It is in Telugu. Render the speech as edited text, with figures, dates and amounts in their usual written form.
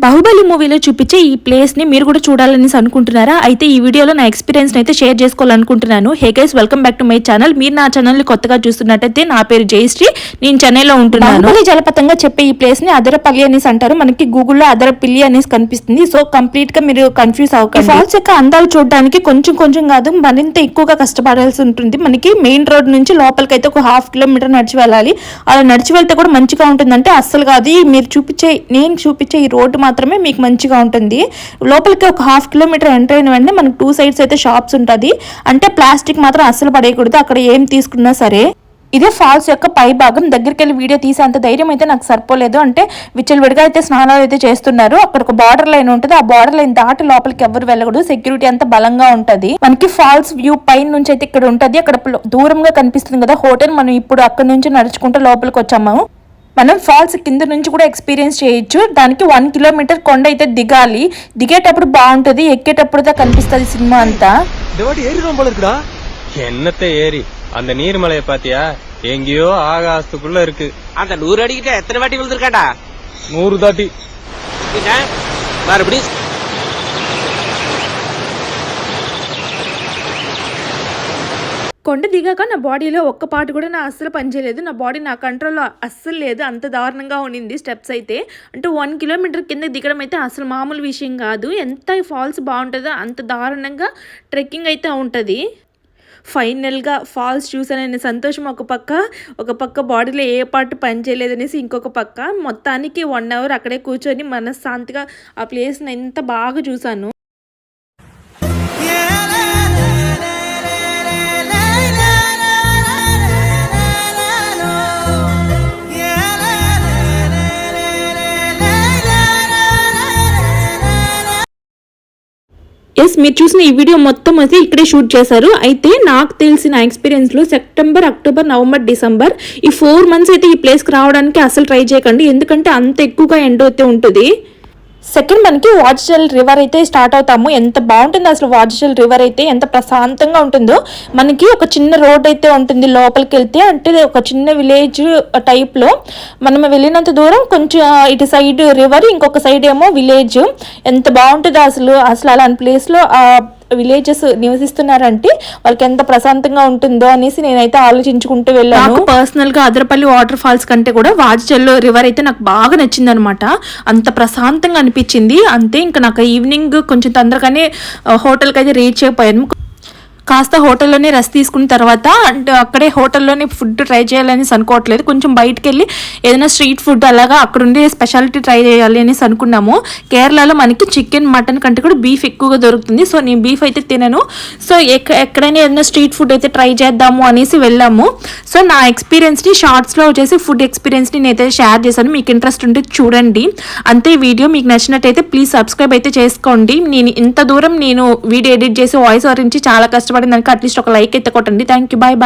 బాహుబలి మూవీలో చూపించే ఈ ప్లేస్ ని మీరు కూడా చూడాలని అనుకుంటున్నారా? అయితే ఈ వీడియోలో నా ఎక్స్పీరియన్స్ అయితే షేర్ చేసుకోవాలనుకుంటున్నాను. Hey guys, welcome back to my channel. మీరు నా ఛానల్ ని కొత్తగా చూస్తున్నట్టయితే నా పేరు జయశ్రీ, నేను చెన్నైలో ఉంటున్నాను. బాహుబలి జలపాతంగా చెప్పే ఈ ప్లేస్ ని అదరపల్లి అనేసి అంటారు. మనకి గూగుల్లో అదరపల్లి అనేసి కనిపిస్తుంది. సో కంప్లీట్ గా మీరు కన్ఫ్యూజ్ అవ్వకండి. ఫాల్స్ యొక్క అందాలు చూడడానికి కొంచెం కొంచెం కాదు, మరింత ఎక్కువగా కష్టపడాల్సి ఉంటుంది. మనకి మెయిన్ రోడ్ నుంచి లోపలికి అయితే ఒక 1/2 కిలోమీటర్ నడిచి వెళ్ళాలి. అలా నడిచి వెళ్తే కూడా మంచిగా ఉంటుందంటే అస్సలు కాదు. నేను చూపించే ఈ రోడ్డు మాత్రమే మీకు మంచిగా ఉంటుంది. లోపలికి ఒక 1/2 కిలోమీటర్ ఎంటర్ అయిన వెంటనే మనకు 2 సైడ్స్ అయితే షాప్స్ ఉంటుంది. అంటే ప్లాస్టిక్ మాత్రం అస్సలు పడేయకూడదు అక్కడ ఏం తీసుకున్నా సరే. ఇదే ఫాల్స్ యొక్క పై భాగం. దగ్గరికి వెళ్ళి వీడియో తీసే అంత ధైర్యం అయితే నాకు సరిపోలేదు. అంటే విచ్చలవిడిగా అయితే స్నానాలు అయితే చేస్తున్నారు. అక్కడ ఒక బార్డర్ లైన్ ఉంటుంది. ఆ బార్డర్ లైన్ దాటి లోపలికి ఎవరు వెళ్ళకూడదు. సెక్యూరిటీ అంతా బలంగా ఉంటది. మనకి ఫాల్స్ వ్యూ పైన నుంచి అయితే ఇక్కడ ఉంటది. అక్కడ దూరంగా కనిపిస్తుంది కదా హోటల్. మనం ఇప్పుడు అక్కడ నుంచి నడుచుకుంటూ లోపలికి వచ్చాము. మనం ఫాల్స్ కింద నుంచి కూడా ఎక్స్పీరియన్స్ చేయొచ్చు. దానికి 1 కిలోమీటర్ కొండ అయితే దిగాలి. దిగేటప్పుడు బాగుంటది, ఎక్కేటప్పుడు కనిపిస్తుంది సినిమా అంతా. என்னத்த ஏரி அந்த நீர்மலையை பாத்தியா? எங்கேயோ ஆகாசத்துக்குள்ள இருக்கு. அந்த 100 அடிக்கிட்ட எத்தனை வாட்டி விழுந்திருக்காடா? 100 தாட்டி. மறுபடியும் కొండ దిగాక నా బాడీలో ఒక్క పాటు కూడా నా అస్సలు పనిచేయలేదు. నా బాడీ నా కంట్రోల్లో అస్సలు లేదు. అంత దారుణంగా ఉండింది స్టెప్స్ అయితే. అంటే 1 కిలోమీటర్ కింద దిగడం అయితే అసలు మామూలు విషయం కాదు. ఎంత ఫాల్స్ బాగుంటుందో అంత దారుణంగా ట్రెక్కింగ్ అయితే ఉంటుంది. ఫైనల్గా ఫాల్స్ చూసాననే సంతోషం ఒక పక్క బాడీలో ఏ పార్ట్ పని చేయలేదనేసి ఇంకొక పక్క. మొత్తానికి 1 అవర్ అక్కడే కూర్చొని మనశ్శాంతిగా ఆ ప్లేస్ని ఎంత బాగా చూసాను. ఎస్, మీరు చూసిన ఈ వీడియో మొత్తం అయితే ఇక్కడే షూట్ చేశారు. అయితే నాకు తెలిసిన ఎక్స్పీరియన్స్లో సెప్టెంబర్, అక్టోబర్, నవంబర్, డిసెంబర్ ఈ 4 మంత్స్ అయితే ఈ ప్లేస్కి రావడానికి అసలు ట్రై చేయకండి. ఎందుకంటే అంత ఎక్కువగా ఎండ అయితే ఉంటుంది. సెకండ్ మనకి వాజల్ రివర్ అయితే స్టార్ట్ అవుతాము. ఎంత బాగుంటుంది అసలు వాజల్ రివర్ అయితే, ఎంత ప్రశాంతంగా ఉంటుందో. మనకి ఒక చిన్న రోడ్ అయితే ఉంటుంది లోపలికి వెళ్తే. అంటే ఒక చిన్న విలేజ్ టైప్లో మనం వెళ్ళినంత దూరం కొంచెం ఇటు సైడ్ రివర్, ఇంకొక సైడ్ ఏమో విలేజ్. ఎంత బాగుంటుందో అసలు అలాంటి ప్లేస్లో విలేజెస్ నివసిస్తున్నారంటే వాళ్ళకి ఎంత ప్రశాంతంగా ఉంటుందో అనేసి నేనైతే ఆలోచించుకుంటూ వెళ్ళాను. పర్సనల్ గా అదరపల్లి వాటర్ ఫాల్స్ కంటే కూడా వాజల్ రివర్ అయితే నాకు బాగా నచ్చింది అనమాట. అంత ప్రశాంతంగా అనిపించింది. అంతే, ఇంకా నాకు ఈవినింగ్ కొంచెం తొందరగానే హోటల్కి అయితే రీచ్ అయిపోయాను. కాస్త హోటల్లోనే రెస్ట్ తీసుకున్న తర్వాత అంటే అక్కడే హోటల్లోనే ఫుడ్ ట్రై చేయాలనేసి అనుకోవట్లేదు. కొంచెం బయటకు వెళ్ళి ఏదైనా స్ట్రీట్ ఫుడ్ అలాగా అక్కడ ఉండే స్పెషాలిటీ ట్రై చేయాలి అనేసి అనుకున్నాము. కేరళలో మనకి చికెన్, మటన్ కంటే కూడా బీఫ్ ఎక్కువగా దొరుకుతుంది. సో నేను బీఫ్ అయితే తినను. సో ఎక్కడైనా ఏదైనా స్ట్రీట్ ఫుడ్ అయితే ట్రై చేద్దాము అనేసి వెళ్ళాము. సో నా ఎక్స్పీరియన్స్ని షార్ట్స్లో వచ్చేసి ఫుడ్ ఎక్స్పీరియన్స్ని నేనైతే షేర్ చేశాను. మీకు ఇంట్రెస్ట్ ఉంటే చూడండి. అంతే, వీడియో మీకు నచ్చినట్టయితే ప్లీజ్ సబ్స్క్రైబ్ అయితే చేసుకోండి. నేను ఇంత దూరం వీడియో ఎడిట్ చేసి వాయిస్ ఓవర్ నుంచి చాలా కష్టపడింది. అట్లీస్ట్ ఒక లైక్ అయితే కొట్టండి. Thank you, bye bye.